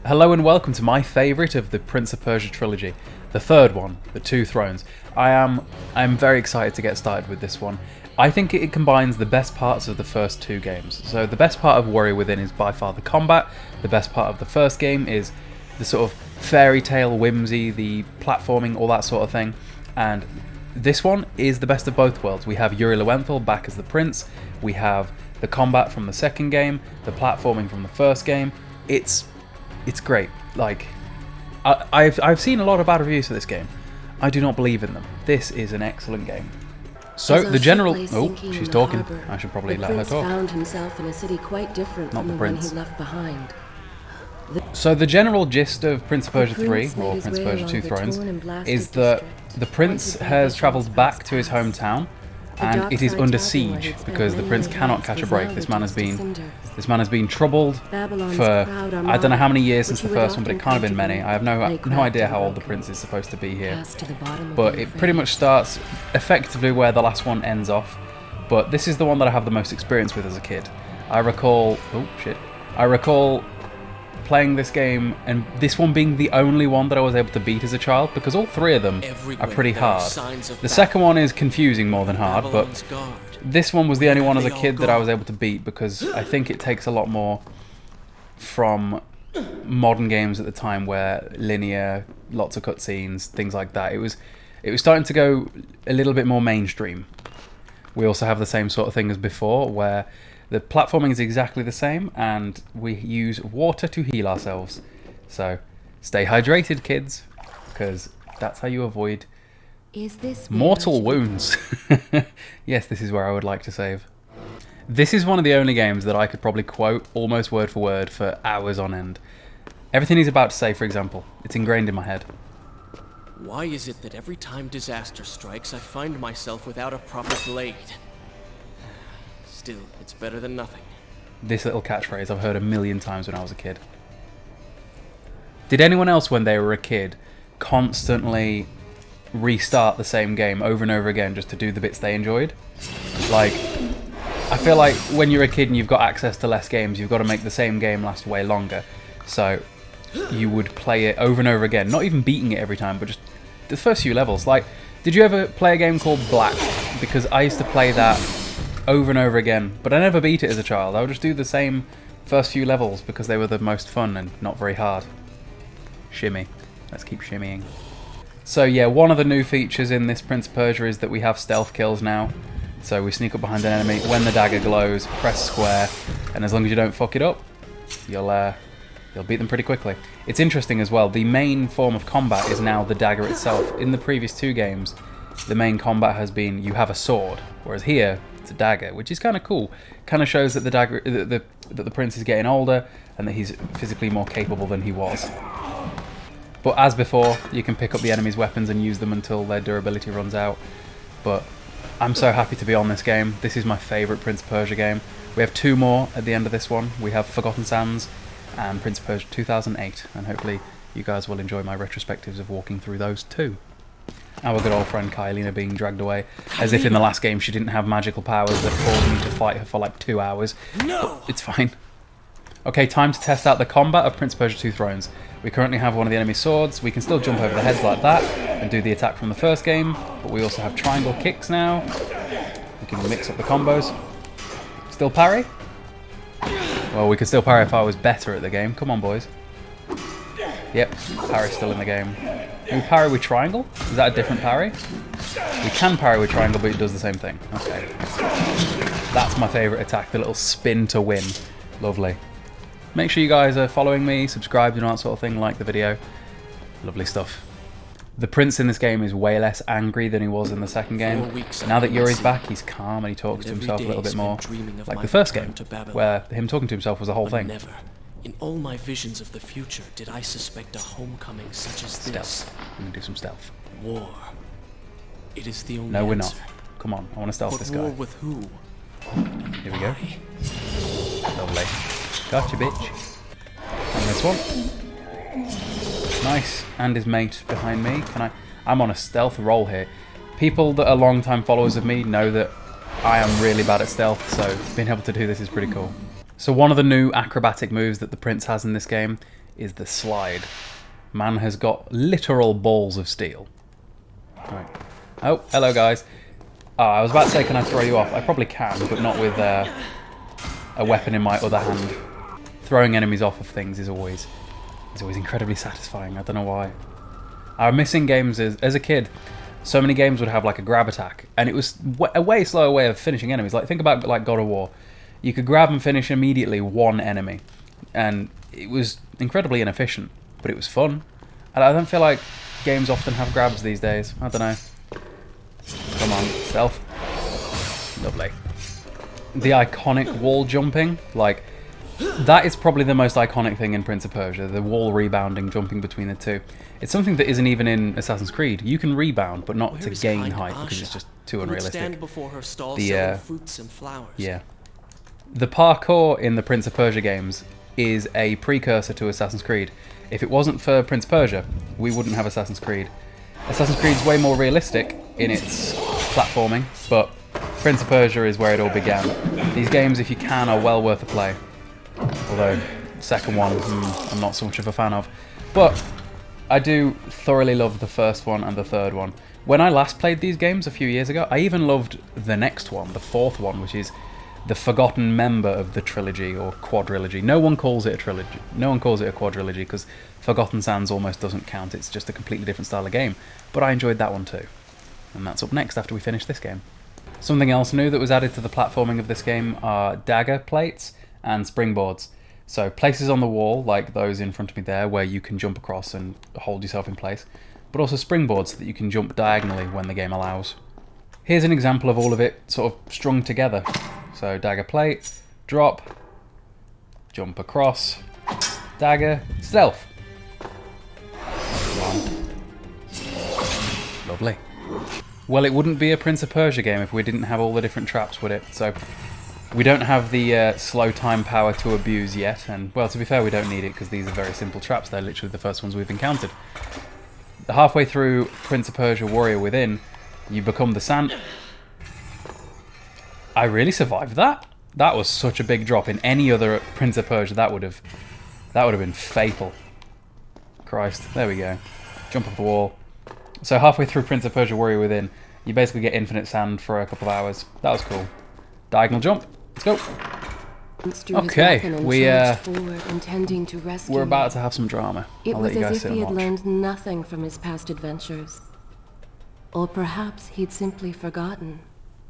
Hello and welcome to my favourite of the Prince of Persia trilogy, the third one, The Two Thrones. I'm very excited to get started with this one. I think it combines the best parts of the first two games. So the best part of Warrior Within is by far the combat. The best part of the first game is the sort of fairy tale whimsy, the platforming, all that sort of thing. And this one is the best of both worlds. We have Yuri Lowenthal back as the prince. We have the combat from the second game, the platforming from the first game. It's great. Like, I've seen a lot of bad reviews for this game. I do not believe in them. This is an excellent game. So the general... Oh, she's talking. I should probably let her talk. Found himself in a city quite different from the one he left behind. So the general gist of Prince of Persia 3, or Prince of Persia Two Thrones, is that the prince has travelled back to his hometown, and it is under siege because the prince cannot catch a break. This man has been troubled for I don't know how many years since the first one, but it can't have been many. I have no idea how old the prince is supposed to be here, but it pretty much starts effectively where the last one ends off. But this is the one that I have the most experience with as a kid. I recall playing this game, and this one being the only one that I was able to beat as a child, because all three of them are pretty hard. The second one is confusing more than hard, but this one was the only one as a kid that I was able to beat, because I think it takes a lot more from modern games at the time, where linear, lots of cutscenes, things like that. It was starting to go a little bit more mainstream. We also have the same sort of thing as before, where the platforming is exactly the same, and we use water to heal ourselves. So, stay hydrated, kids, because that's how you avoid mortal wounds. Yes, this is where I would like to save. This is one of the only games that I could probably quote almost word for word for hours on end. Everything he's about to say, for example, it's ingrained in my head. Why is it that every time disaster strikes, I find myself without a proper blade? Still, it's better than nothing. This little catchphrase I've heard a million times when I was a kid. Did anyone else when they were a kid constantly restart the same game over and over again just to do the bits they enjoyed? Like, I feel like when you're a kid and you've got access to less games, you've got to make the same game last way longer. So you would play it over and over again, not even beating it every time, but just the first few levels. Like, did you ever play a game called Black? Because I used to play that over and over again, but I never beat it as a child. I would just do the same first few levels because they were the most fun and not very hard. Shimmy. Let's keep shimmying. So yeah, one of the new features in this Prince of Persia is that we have stealth kills now. So we sneak up behind an enemy, when the dagger glows, press square, and as long as you don't fuck it up, you'll beat them pretty quickly. It's interesting as well, the main form of combat is now the dagger itself. In the previous two games, the main combat has been you have a sword, whereas here a dagger, which is kind of cool. Kind of shows that that the prince is getting older and that he's physically more capable than he was. But as before, you can pick up the enemy's weapons and use them until their durability runs out. But I'm so happy to be on this game. This is my favourite Prince of Persia game. We have two more at the end of this one. We have Forgotten Sands and Prince of Persia 2008, and hopefully you guys will enjoy my retrospectives of walking through those too. Our good old friend Kylina being dragged away, as if in the last game she didn't have magical powers that caused me to fight her for like 2 hours. No! It's fine. Okay, time to test out the combat of Prince of Persia Two Thrones. We currently have one of the enemy swords. We can still jump over the heads like that and do the attack from the first game, but we also have triangle kicks now. We can mix up the combos. Still parry? Well, we could still parry if I was better at the game. Come on, boys. Yep, parry's still in the game. Can we parry with triangle? Is that a different parry? We can parry with triangle, but it does the same thing. Okay. That's my favourite attack, the little spin to win. Lovely. Make sure you guys are following me, subscribed and all that sort of thing, like the video. Lovely stuff. The prince in this game is way less angry than he was in the second game. Now that Yuri's back, he's calm and he talks to himself a little bit more. Like the first game, where him talking to himself was the whole thing. In all my visions of the future, did I suspect a homecoming such as this? Stealth. We can do some stealth. War. It is the only No, we're answer. not. Come on, I want to stealth this guy. War with who? Here we go. Lovely. Gotcha, bitch. And this one. Nice. And his mate behind me. I'm on a stealth roll here. People that are long-time followers of me know that I am really bad at stealth, so being able to do this is pretty cool. So one of the new acrobatic moves that the prince has in this game is the slide. Man has got literal balls of steel. Right. Oh, hello guys. Oh, I was about to say, can I throw you off? I probably can, but not with a weapon in my other hand. Throwing enemies off of things is always incredibly satisfying. I don't know why. I'm missing games as a kid. So many games would have like a grab attack, and it was a way slower way of finishing enemies. Like, think about like God of War. You could grab and finish immediately one enemy, and it was incredibly inefficient, but it was fun. And I don't feel like games often have grabs these days. I don't know. Come on, stealth. Lovely. The iconic wall jumping, like, that is probably the most iconic thing in Prince of Persia, the wall rebounding, jumping between the two. It's something that isn't even in Assassin's Creed. You can rebound, but not to gain height, because it's just too unrealistic. Stand before her stall selling fruits and flowers. Yeah. The parkour in the Prince of Persia games is a precursor to Assassin's Creed. If it wasn't for Prince of Persia, we wouldn't have Assassin's Creed. Assassin's Creed's way more realistic in its platforming, but Prince of Persia is where it all began. These games, if you can, are well worth a play. Although, second one, I'm not so much of a fan of. But I do thoroughly love the first one and the third one. When I last played these games a few years ago, I even loved the next one, the fourth one, which is the forgotten member of the trilogy, or quadrilogy. No one calls it a trilogy. No one calls it a quadrilogy, because Forgotten Sands almost doesn't count. It's just a completely different style of game. But I enjoyed that one too. And that's up next after we finish this game. Something else new that was added to the platforming of this game are dagger plates and springboards. So places on the wall, like those in front of me there, where you can jump across and hold yourself in place, but also springboards so that you can jump diagonally when the game allows. Here's an example of all of it sort of strung together. So dagger plate, drop, jump across, dagger, stealth. Lovely. Well, it wouldn't be a Prince of Persia game if we didn't have all the different traps, would it? So we don't have the slow time power to abuse yet, and, well, to be fair, we don't need it because these are very simple traps. They're literally the first ones we've encountered. Halfway through Prince of Persia Warrior Within, you become the sand... I really survived that? That was such a big drop. In any other Prince of Persia, that would have been fatal. Christ, there we go. Jump off the wall. So halfway through Prince of Persia Warrior Within, you basically get infinite sand for a couple of hours. That was cool. Diagonal jump. Let's go. Okay, we're about to have some drama. I'll let you guys sit and watch. It was as if he had learned nothing from his past adventures. Or perhaps he'd simply forgotten,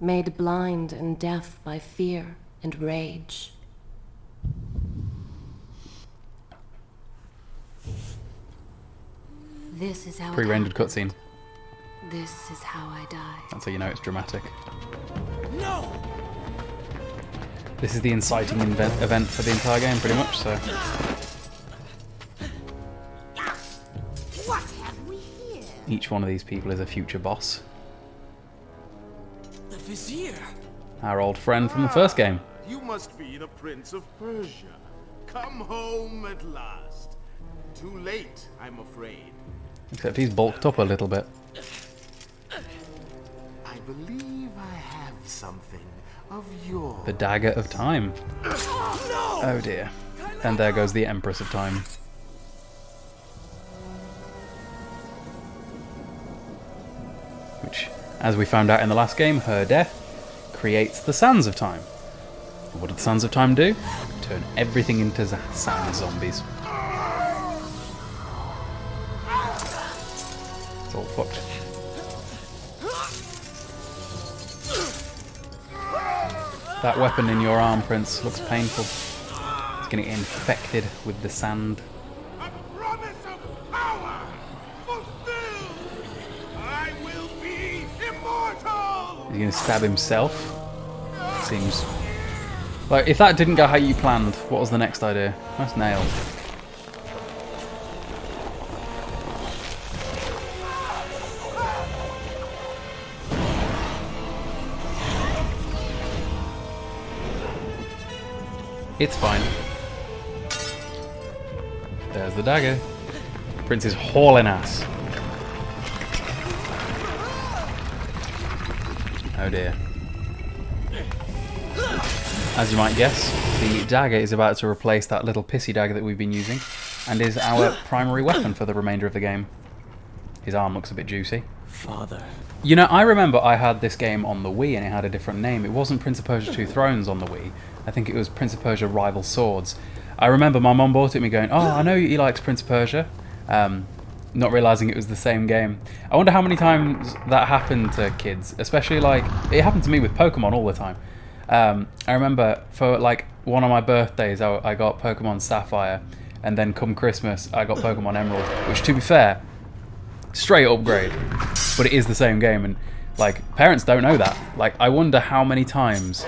made blind and deaf by fear and rage. This is how pre-rendered cutscene. This is how I die. That's how you know it's dramatic. No! This is the inciting event for the entire game, pretty much, so... What have we here? Each one of these people is a future boss. The Vizier! Our old friend from the first game. You must be the Prince of Persia. Come home at last. Too late, I'm afraid. Except he's bulked up a little bit. I believe I have something of yours. The Dagger of Time. Oh dear. And there goes the Empress of Time. Which, as we found out in the last game, her death creates the Sands of Time. And what did the Sands of Time do? Turn everything into sand zombies. It's all fucked. That weapon in your arm, Prince, looks painful. It's going to get infected with the sand. A promise of power fulfilled. I will be immortal. He's going to stab himself. Seems like if that didn't go how you planned, what was the next idea? That's nailed. It's fine. There's the dagger. Prince is hauling ass. Oh dear. As you might guess, the dagger is about to replace that little pissy dagger that we've been using, and is our primary weapon for the remainder of the game. His arm looks a bit juicy. Father. You know, I remember I had this game on the Wii and it had a different name. It wasn't Prince of Persia Two Thrones on the Wii. I think it was Prince of Persia Rival Swords. I remember my mum bought it and me going, oh, I know he likes Prince of Persia. Not realising it was the same game. I wonder how many times that happened to kids, especially like, it happened to me with Pokemon all the time. I remember for like one of my birthdays I got Pokemon Sapphire, and then come Christmas I got Pokemon Emerald, which to be fair, straight upgrade, but it is the same game, and like parents don't know that. Like I wonder how many times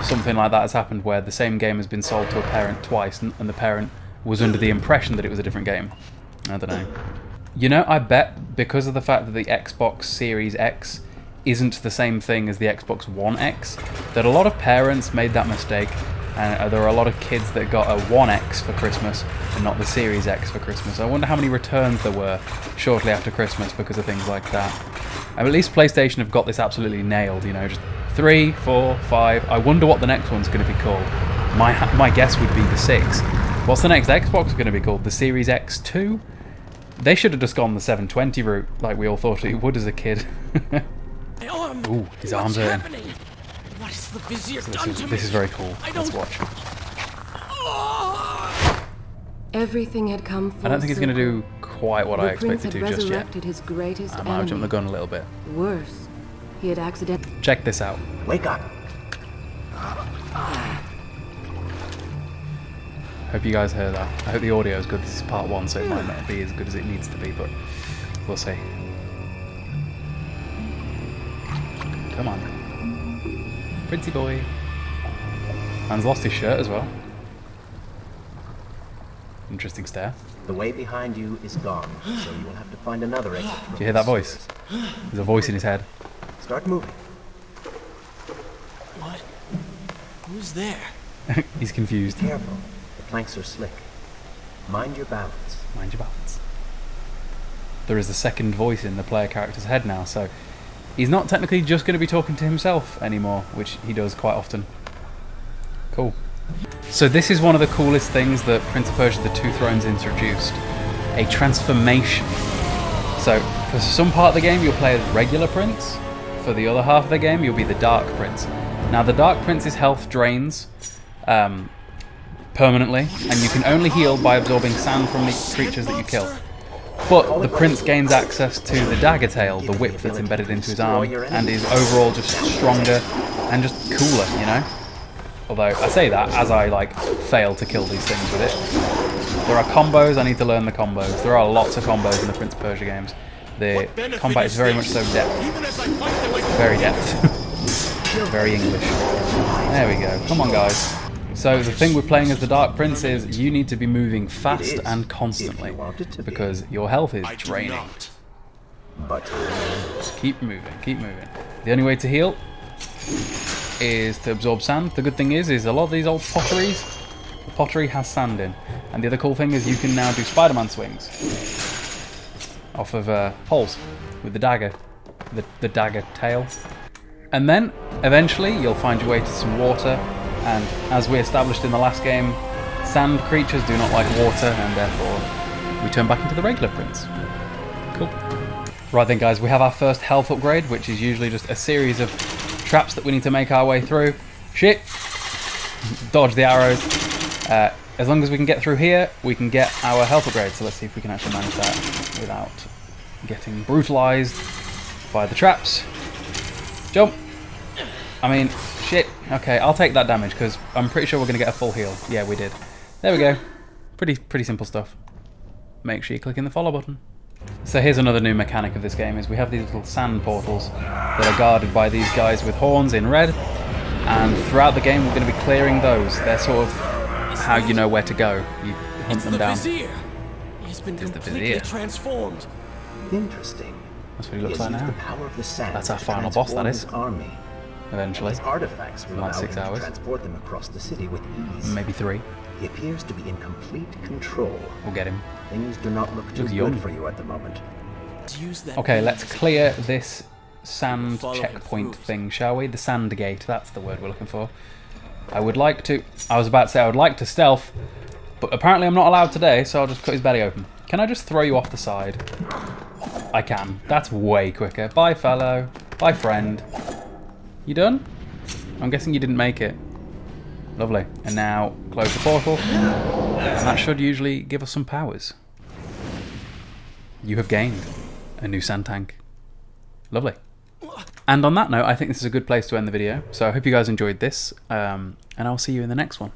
something like that has happened where the same game has been sold to a parent twice and the parent was under the impression that it was a different game. I don't know. You know, I bet because of the fact that the Xbox Series X isn't the same thing as the Xbox One X, that a lot of parents made that mistake, and there are a lot of kids that got a One X for Christmas and not the Series X for Christmas. I wonder how many returns there were shortly after Christmas because of things like that. And at least PlayStation have got this absolutely nailed, you know, just 3, 4, 5. I wonder what the next one's going to be called. My guess would be the 6. What's the next Xbox going to be called? The Series X2? They should have just gone the 720 route, like we all thought it would as a kid. Ooh, his arms are in. What is the Vizier done to me? This is very cool. Let's watch. Everything had come full I don't think he's going to circle. do quite what I The prince expected had to just yet. resurrected his greatest I might have jumped enemy. the gun a little bit. Worse, he had accidentally. Check this out. Wake up. Hope you guys heard that. I hope the audio is good. This is part 1, so it might not be as good as it needs to be, but we'll see. Come on. Princey boy. Man's lost his shirt as well. Interesting stare. The way behind you is gone, so you will have to find another exit. Do you hear that voice? There's a voice in his head. Start moving. What? Who's there? He's confused. Careful. The planks are slick. Mind your balance. Mind your balance. There is a second voice in the player character's head now, so he's not technically just going to be talking to himself anymore, which he does quite often. Cool. So this is one of the coolest things that Prince of Persia The Two Thrones introduced. A transformation. So for some part of the game you'll play as regular Prince. For the other half of the game you'll be the Dark Prince. Now the Dark Prince's health drains permanently, and you can only heal by absorbing sand from the creatures that you kill. But the Prince gains access to the dagger tail, the whip that's embedded into his arm, and is overall just stronger and just cooler, you know? Although I say that as I like fail to kill these things with it. There are combos, I need to learn the combos. There are lots of combos in the Prince of Persia games. The combat is very much so depth. Very depth. Very English. There we go. Come on, guys. So the thing with playing as the Dark Prince is you need to be moving fast and constantly because your health is draining. But Just keep moving, keep moving. The only way to heal is to absorb sand. The good thing is a lot of these old potteries, the pottery has sand in. And the other cool thing is you can now do Spider-Man swings off of poles with the dagger, the dagger tail. And then eventually you'll find your way to some water. And as we established in the last game, sand creatures do not like water, and therefore we turn back into the regular Prince. Cool. Right then guys, we have our first health upgrade, which is usually just a series of traps that we need to make our way through. Shit! Dodge the arrows. As long as we can get through here, we can get our health upgrade. So let's see if we can actually manage that without getting brutalized by the traps. Jump! I mean, shit. Okay, I'll take that damage because I'm pretty sure we're going to get a full heal. Yeah, we did. There we go. Pretty simple stuff. Make sure you click in the follow button. So here's another new mechanic of this game, is we have these little sand portals that are guarded by these guys with horns in red, and throughout the game we're going to be clearing those. They're sort of how you know where to go. You hunt them down. Vizier. He's been It is the completely Vizier. transformed. interesting. That's what he He looks has like used now. the power of the sand That's our to final boss, that transform is. his army. Eventually. His artifacts will Like allow 6 him hours. to transport them across the city with ease. Maybe 3. He appears to be in complete control. We'll get him. Things do not look too Looks good young. for you at the moment. Use that Okay, let's means. clear this sand Follow checkpoint him through. thing, shall we? The sand gate, that's the word we're looking for. I was about to say I would like to stealth, But apparently I'm not allowed today, so I'll just cut his belly open. Can I just throw you off the side? I can. That's way quicker. Bye, fellow. Bye, friend. You done? I'm guessing you didn't make it. Lovely. And now close the portal. And that should usually give us some powers. You have gained a new sand tank. Lovely. And on that note, I think this is a good place to end the video. So I hope you guys enjoyed this. And I'll see you in the next one.